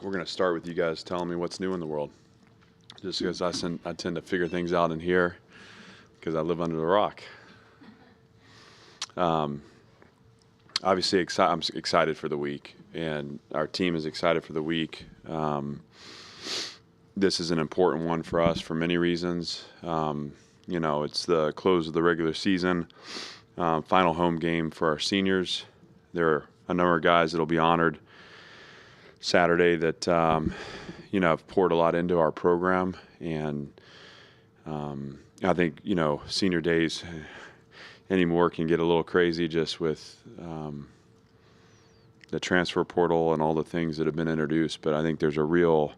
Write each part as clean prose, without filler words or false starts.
We're going to start with you guys telling me what's new in the world. Just because I tend to figure things out in here because I live under the rock. Um, Obviously, I'm excited for the week, and our team is excited for the week. This is an important one for us for many reasons. It's the close of the regular season, final home game for our seniors. There are a number of guys that will be honored Saturday that have poured a lot into our program, and I think senior days anymore can get a little crazy just with the transfer portal and all the things that have been introduced. But I think there's a real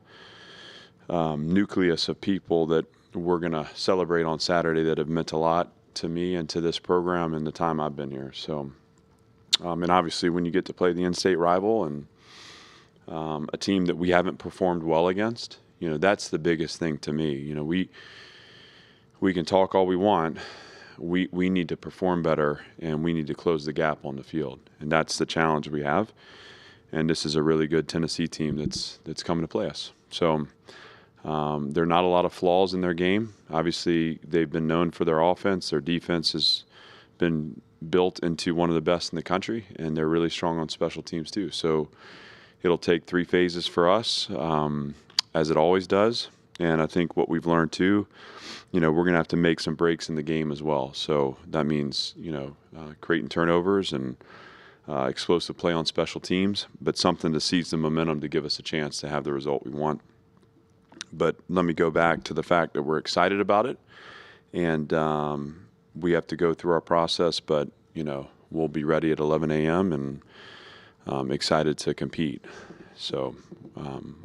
nucleus of people that we're going to celebrate on Saturday that have meant a lot to me and to this program in the time I've been here. So, and obviously when you get to play the in-state rival and a team that we haven't performed well against, that's the biggest thing to me. We can talk all we want. We need to perform better, and we need to close the gap on the field, and that's the challenge we have. And this is a really good Tennessee team that's coming to play us. So there are not a lot of flaws in their game. Obviously, they've been known for their offense. Their defense has been built into one of the best in the country, and they're really strong on special teams too. So it'll take 3 phases for us, as it always does. And I think what we've learned too, we're going to have to make some breaks in the game as well. So that means, creating turnovers and explosive play on special teams, but something to seize the momentum to give us a chance to have the result we want. But let me go back to the fact that we're excited about it, and we have to go through our process, but, we'll be ready at 11 a.m. and excited to compete. So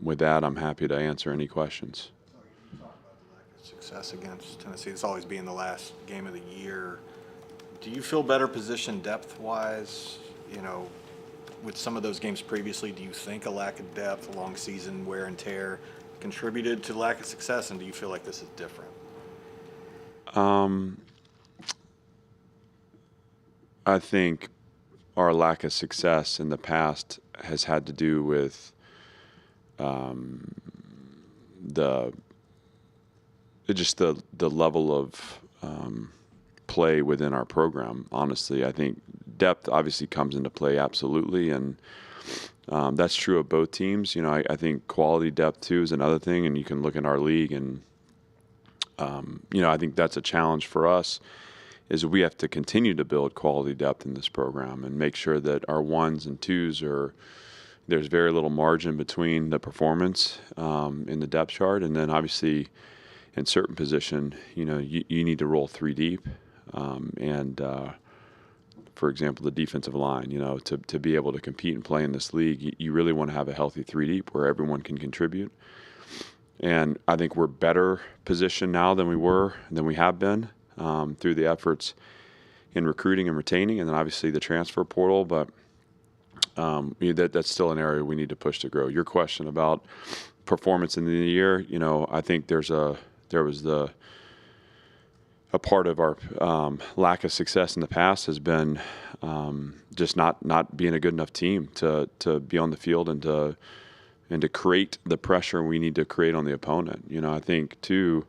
with that, I'm happy to answer any questions. Success against Tennessee. It's always being the last game of the year. Do you feel better positioned depth-wise? With some of those games previously, do you think a lack of depth, a long season, wear and tear, contributed to lack of success, and do you feel like this is different? I think our lack of success in the past has had to do with the level of play within our program. Honestly, I think depth obviously comes into play absolutely, and that's true of both teams. I think quality depth too is another thing, and you can look in our league, and I think that's a challenge for us. Is we have to continue to build quality depth in this program and make sure that our ones and twos there's very little margin between the performance in the depth chart, and then obviously in certain position, you need to roll 3 deep, and for example, the defensive line, to be able to compete and play in this league, you really want to have a healthy 3 deep where everyone can contribute. And I think we're better positioned now than we have been through the efforts in recruiting and retaining, and then obviously the transfer portal. But that's still an area we need to push to grow. Your question about performance in the year, I think there was a part of our lack of success in the past has been just not being a good enough team to be on the field and to create the pressure we need to create on the opponent. I think too,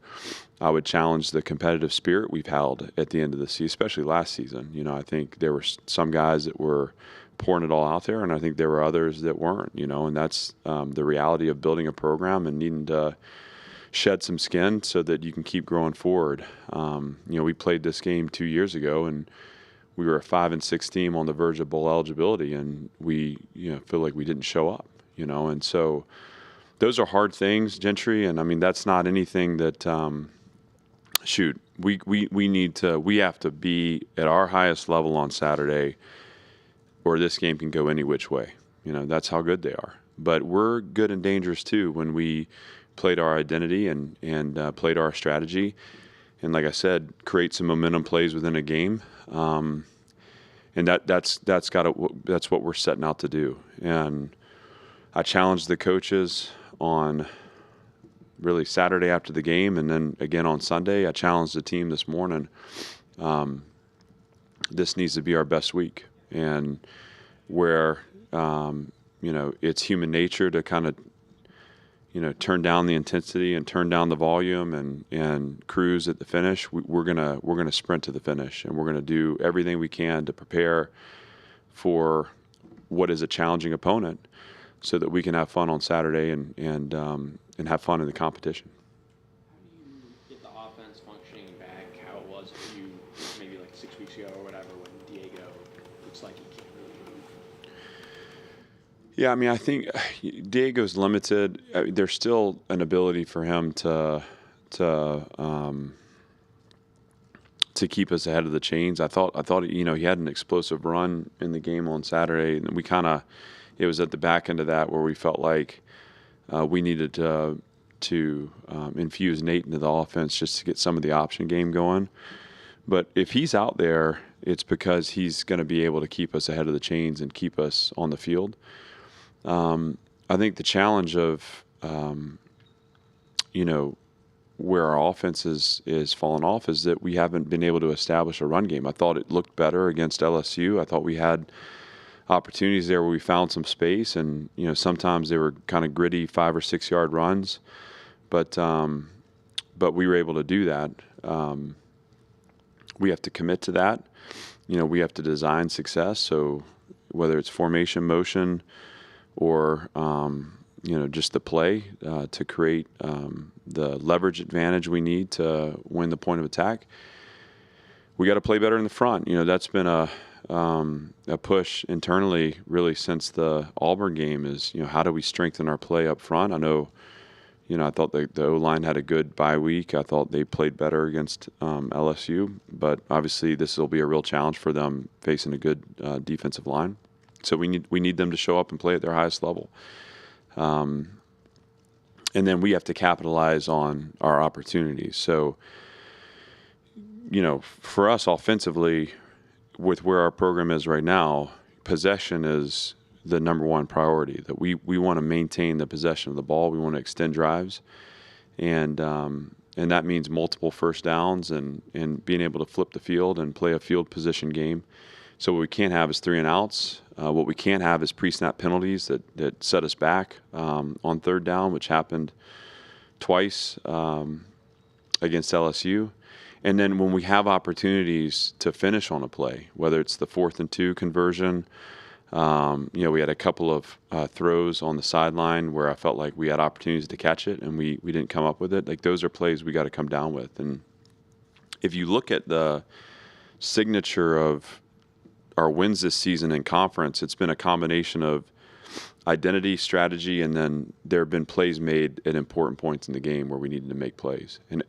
I would challenge the competitive spirit we've held at the end of the season, especially last season. I think there were some guys that were pouring it all out there, and I think there were others that weren't. And that's the reality of building a program and needing to shed some skin so that you can keep growing forward. We played this game 2 years ago, and we were a 5-6 team on the verge of bowl eligibility, and we feel like we didn't show up. And so those are hard things, Gentry, and I mean that's not anything that we have to be at our highest level on Saturday, or this game can go any which way. That's how good they are. But we're good and dangerous too when we played our identity and played our strategy, and like I said, create some momentum plays within a game. And that's what we're setting out to do. And I challenged the coaches on really Saturday after the game, and then again on Sunday. I challenged the team this morning. This needs to be our best week, and where it's human nature to kind of turn down the intensity and turn down the volume and cruise at the finish. We're gonna sprint to the finish, and we're gonna do everything we can to prepare for what is a challenging opponent, so that we can have fun on Saturday and have fun in the competition. How do you get the offense functioning back how it was a few, maybe like 6 weeks ago or whatever, when Diego looks like he can't really move? Yeah, I mean, I think Diego's limited. There's still an ability for him to keep us ahead of the chains. I thought he had an explosive run in the game on Saturday, and it was at the back end of that where we felt like we needed to infuse Nate into the offense just to get some of the option game going. But if he's out there, it's because he's going to be able to keep us ahead of the chains and keep us on the field. I think the challenge of where our offense is fallen off is that we haven't been able to establish a run game. I thought it looked better against LSU. I thought we had opportunities there where we found some space, and sometimes they were kind of gritty 5 or 6 yard runs, but we were able to do that. We have to commit to that. We have to design success. So whether it's formation, motion, or just the play to create the leverage advantage we need to win the point of attack, we got to play better in the front. That's been a push internally really since the Auburn game is, how do we strengthen our play up front? I know, I thought the O-line had a good bye week. I thought they played better against LSU, but obviously this will be a real challenge for them facing a good defensive line. So we need them to show up and play at their highest level. And then we have to capitalize on our opportunities. So, for us offensively, with where our program is right now, possession is the number one priority. That we want to maintain the possession of the ball. We want to extend drives, and that means multiple first downs and being able to flip the field and play a field position game. So what we can't have is 3 and outs. What we can't have is pre-snap penalties that set us back on third down, which happened twice against LSU. And then when we have opportunities to finish on a play, whether it's the 4th and 2 conversion, we had a couple of throws on the sideline where I felt like we had opportunities to catch it and we didn't come up with it. Like, those are plays we got to come down with. And if you look at the signature of our wins this season in conference, it's been a combination of identity, strategy, and then there have been plays made at important points in the game where we needed to make plays. And,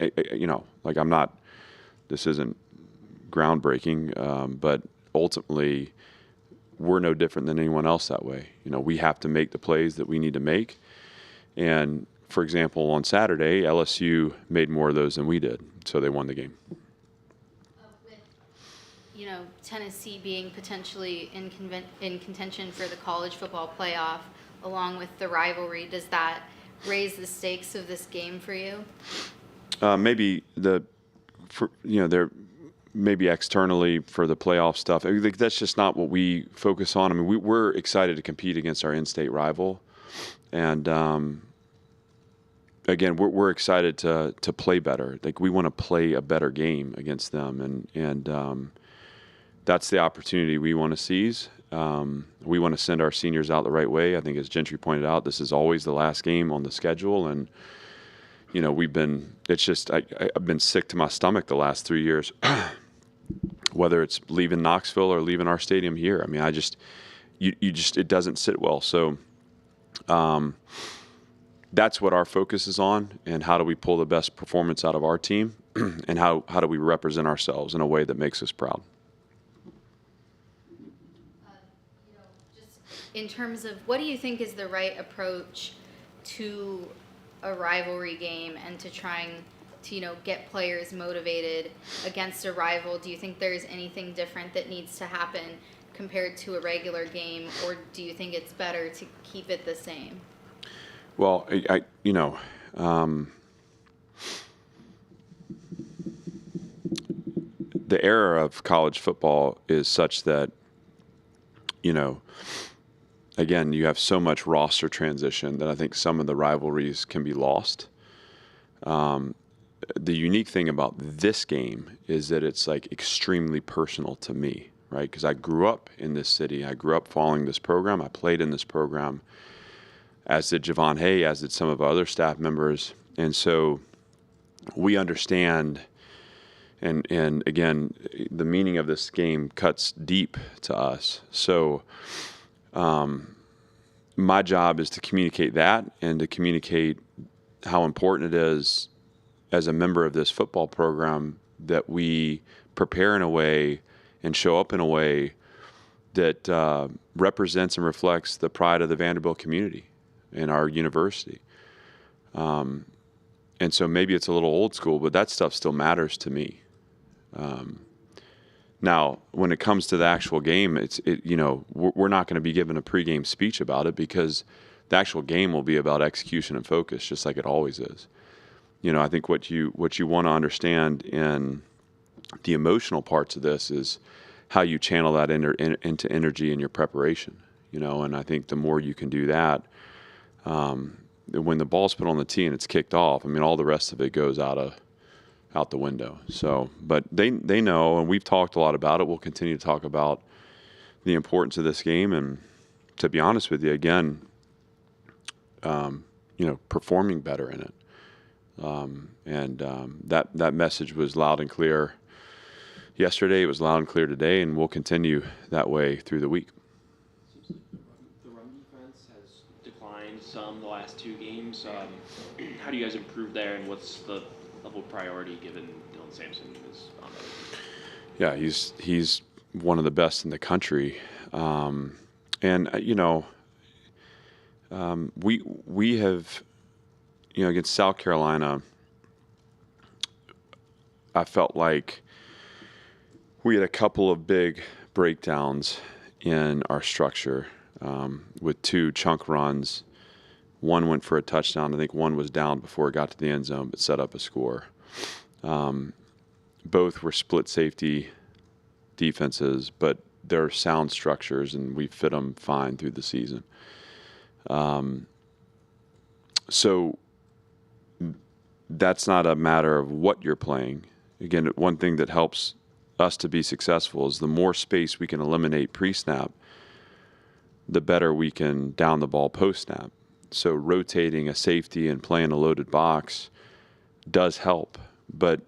this isn't groundbreaking, but ultimately we're no different than anyone else that way. We have to make the plays that we need to make. And, for example, on Saturday, LSU made more of those than we did, so they won the game. Tennessee being potentially in contention for the college football playoff, along with the rivalry, does that raise the stakes of this game for you? Maybe they're maybe externally for the playoff stuff. I mean, that's just not what we focus on. I mean, we're excited to compete against our in-state rival, and again, we're excited to play better. Like, we want to play a better game against them, and that's the opportunity we want to seize. We want to send our seniors out the right way. I think, as Gentry pointed out, this is always the last game on the schedule, and I've been sick to my stomach the last 3 years, whether it's leaving Knoxville or leaving our stadium here. I mean, it doesn't sit well. So that's what our focus is on, and how do we pull the best performance out of our team, and how do we represent ourselves in a way that makes us proud. Just in terms of, what do you think is the right approach to a rivalry game and to trying to, get players motivated against a rival? Do you think there's anything different that needs to happen compared to a regular game, or do you think it's better to keep it the same? Well, the era of college football is such that, again, you have so much roster transition that I think some of the rivalries can be lost. The unique thing about this game is that it's like extremely personal to me, right? Because I grew up in this city. I grew up following this program. I played in this program, as did Javon Hay, as did some of our other staff members. And so we understand, and again, the meaning of this game cuts deep to us. So my job is to communicate that and to communicate how important it is as a member of this football program that we prepare in a way and show up in a way that represents and reflects the pride of the Vanderbilt community and our university. And so maybe it's a little old school, but that stuff still matters to me. Now, when it comes to the actual game, we're not going to be given a pregame speech about it because the actual game will be about execution and focus, just like it always is. I think what you want to understand in the emotional parts of this is how you channel that into energy in your preparation. And I think the more you can do that, when the ball's put on the tee and it's kicked off, all the rest of it goes out the window. So, but they know, and we've talked a lot about it. We'll continue to talk about the importance of this game, and to be honest with you, again, performing better in it. That message was loud and clear yesterday. It was loud and clear today, and we'll continue that way through the week. Seems like the run defense has declined some the last two games. How do you guys improve there, and what's the level of priority given Dylan Sampson is on there? Yeah, he's one of the best in the country, we have. Against South Carolina, I felt like we had a couple of big breakdowns in our structure with two chunk runs. One went for a touchdown. I think one was down before it got to the end zone, but set up a score. Both were split safety defenses, but they're sound structures, and we fit them fine through the season. So that's not a matter of what you're playing. Again, one thing that helps us to be successful is the more space we can eliminate pre-snap, the better we can down the ball post-snap. So rotating a safety and playing a loaded box does help. But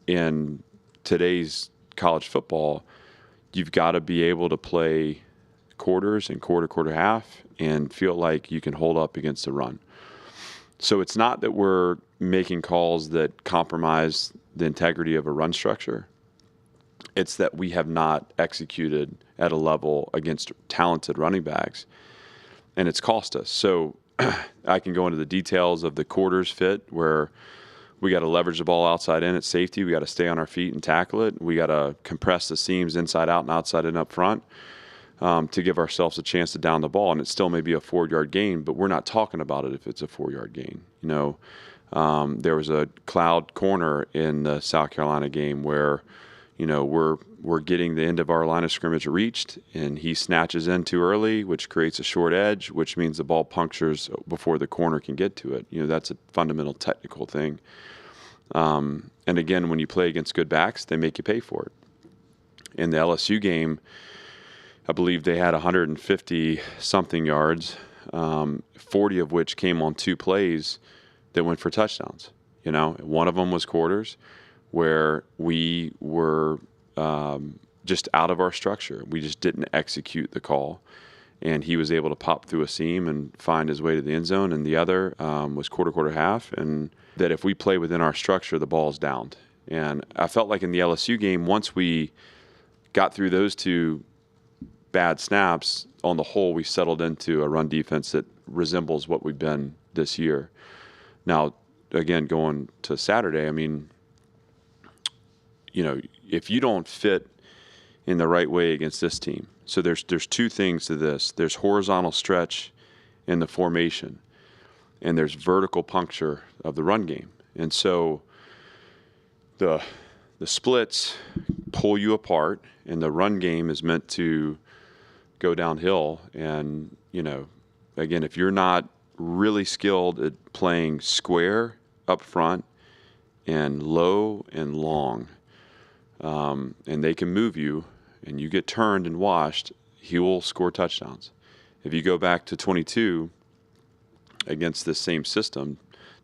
in today's college football, you've got to be able to play quarters and quarter half and feel like you can hold up against the run. So it's not that we're making calls that compromise the integrity of a run structure. It's that we have not executed at a level against talented running backs, and it's cost us. So I can go into the details of the quarters fit where we got to leverage the ball outside in at safety. We got to stay on our feet and tackle it. We got to compress the seams inside out and outside in up front. To give ourselves a chance to down the ball, and it still may be a 4-yard gain, but we're not talking about it if it's a 4-yard gain. There was a cloud corner in the South Carolina game where, we're getting the end of our line of scrimmage reached, and he snatches in too early, which creates a short edge, which means the ball punctures before the corner can get to it. That's a fundamental technical thing. And again, when you play against good backs, they make you pay for it. In the LSU game, I believe they had 150-something yards, 40 of which came on two plays that went for touchdowns. One of them was quarters where we were just out of our structure. We just didn't execute the call, and he was able to pop through a seam and find his way to the end zone. And the other was quarter half, and that if we play within our structure, the ball's downed. And I felt like in the LSU game, once we got through those two bad snaps, on the whole, we settled into a run defense that resembles what we've been this year. Now, again, going to Saturday, if you don't fit in the right way against this team, so there's two things to this. There's horizontal stretch in the formation, and there's vertical puncture of the run game. And so the splits pull you apart, and the run game is meant to go downhill and again, if you're not really skilled at playing square up front and low and long, and they can move you, and you get turned and washed, he will score touchdowns. If you go back to 22 against this same system,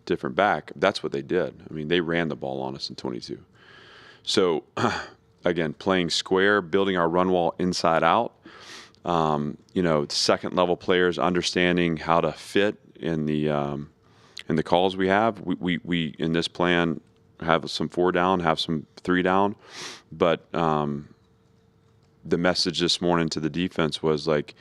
different back, that's what they did. I mean, they ran the ball on us in 22. So, again, playing square, building our run wall inside out, second level players understanding how to fit in the calls we have. We in this plan have some 4 down, have some 3 down, but the message this morning to the defense was like,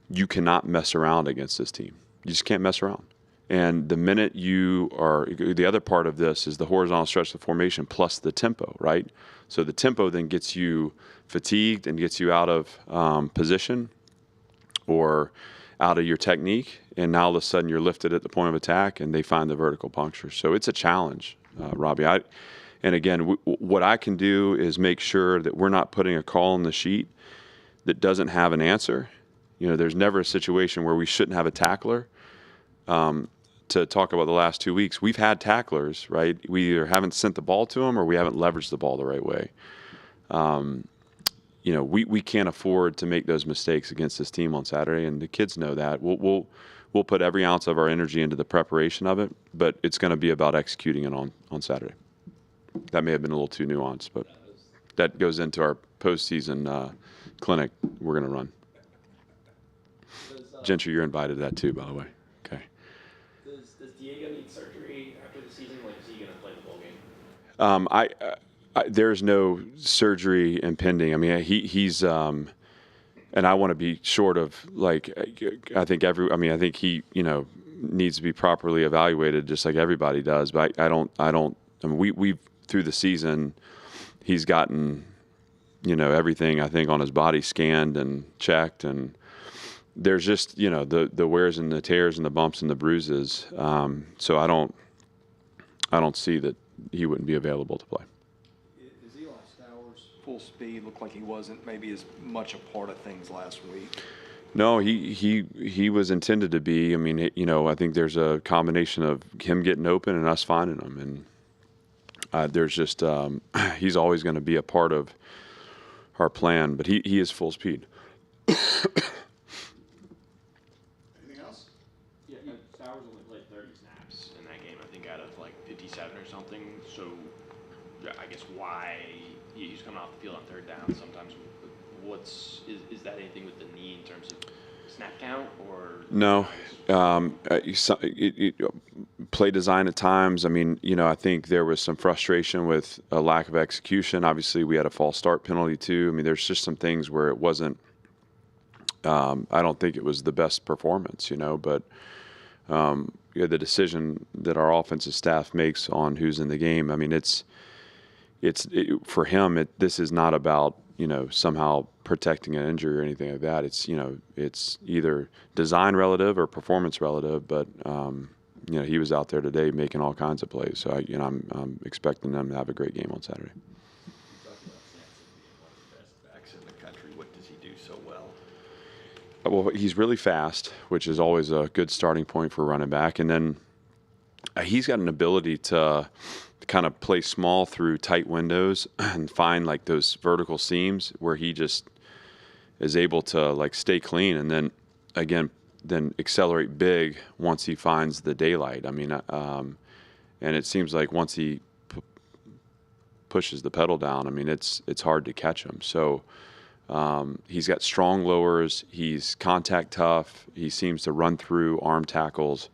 you cannot mess around against this team. You just can't mess around. And the minute the other part of this is the horizontal stretch of the formation plus the tempo, right? So the tempo then gets you fatigued and gets you out of position or out of your technique. And now all of a sudden you're lifted at the point of attack and they find the vertical puncture. So it's a challenge, Robbie. And again, what I can do is make sure that we're not putting a call on the sheet that doesn't have an answer. There's never a situation where we shouldn't have a tackler. To talk about the last 2 weeks, we've had tacklers, right? We either haven't sent the ball to them or we haven't leveraged the ball the right way. We can't afford to make those mistakes against this team on Saturday, and the kids know that. We'll put every ounce of our energy into the preparation of it, but it's going to be about executing it on Saturday. That may have been a little too nuanced, but that goes into our postseason clinic we're going to run. Gentry, you're invited to that too, by the way. Okay. Does Diego need surgery after the season? Like, is he going to play the bowl game? There's no surgery impending. I mean, he's and I want to be short of I think he needs to be properly evaluated just like everybody does. But I don't. I mean, we through the season, he's gotten everything I think on his body scanned and checked, and there's just the wears and the tears and the bumps and the bruises. So I don't see that he wouldn't be available to play. Is Eli Stowers full speed? Looked like he wasn't maybe as much a part of things last week. No, he was intended to be. I mean, I think there's a combination of him getting open and us finding him, and there's just he's always going to be a part of our plan. But he is full speed. Stowers only played 30 snaps in that game, I think, out of 57 or something. So, I guess why he's coming off the field on 3rd down sometimes. Is that anything with the knee in terms of snap count or no? Play design at times. I mean, I think there was some frustration with a lack of execution. Obviously, we had a false start penalty too. I mean, there's just some things where it wasn't. I don't think it was the best performance, but the decision that our offensive staff makes on who's in the game. I mean, it's for him. This is not about somehow protecting an injury or anything like that. It's either design relative or performance relative. But he was out there today making all kinds of plays. So I'm expecting them to have a great game on Saturday. What does he do so well? Well, he's really fast, which is always a good starting point for running back. And then he's got an ability to kind of play small through tight windows and find those vertical seams where he just is able to stay clean and then accelerate big once he finds the daylight. I mean, and it seems like once he pushes the pedal down, I mean, it's hard to catch him. So he's got strong lowers. He's contact tough. He seems to run through arm tackles.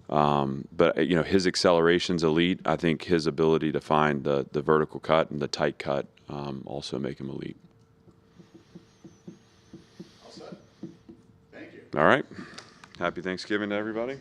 But his acceleration's elite. I think his ability to find the vertical cut and the tight cut also make him elite. All set. Thank you. All right. Happy Thanksgiving to everybody.